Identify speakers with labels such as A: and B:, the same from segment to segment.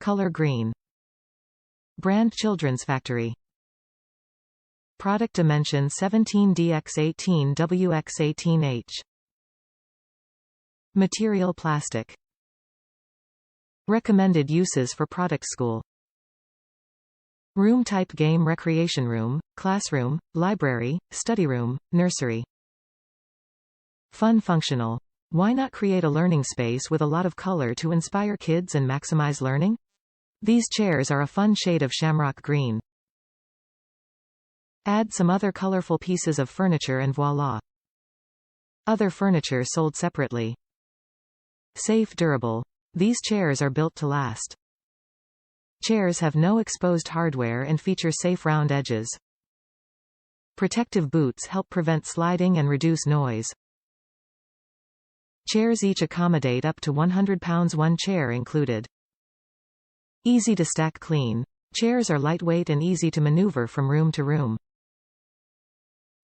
A: ColorGreen. BrandChildren's Factory. Product dimension 17dx18wx18h. MaterialPlastic. Recommended uses for ProductSchool. Room TypeGame, recreation room, classroom, library, study room, nursery. Fun functional. Why not create a learning space with a lot of color to inspire kids and maximize learning? These chairs are a fun shade of shamrock green. Add some other colorful pieces of furniture and voila. Other furniture sold separately. Safe, durable. These chairs are built to last. Chairs have no exposed hardware and feature safe round edges. Protective boots help prevent sliding and reduce noise. Chairs each accommodate up to 100 pounds, one chair included. Easy to stack, clean. Chairs are lightweight and easy to maneuver from room to room.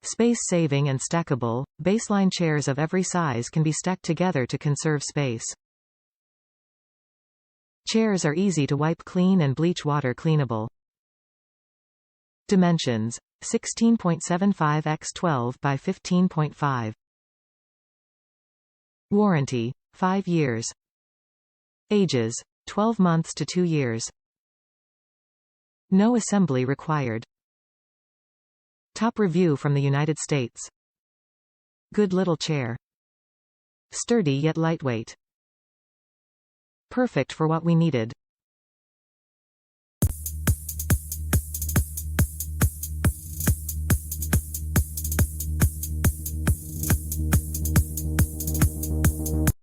A: Space saving and stackable. BaseLine chairs of every size can be stacked together to conserve space. Chairs are easy to wipe clean and bleach-water cleanable. Dimensions: 16.75 x 12 by 15.5. Warranty: 5 years. Ages: 12 months to 2 years. No assembly required. Top review from the United States. Good little chair. Sturdy yet lightweight. Perfect for what we needed.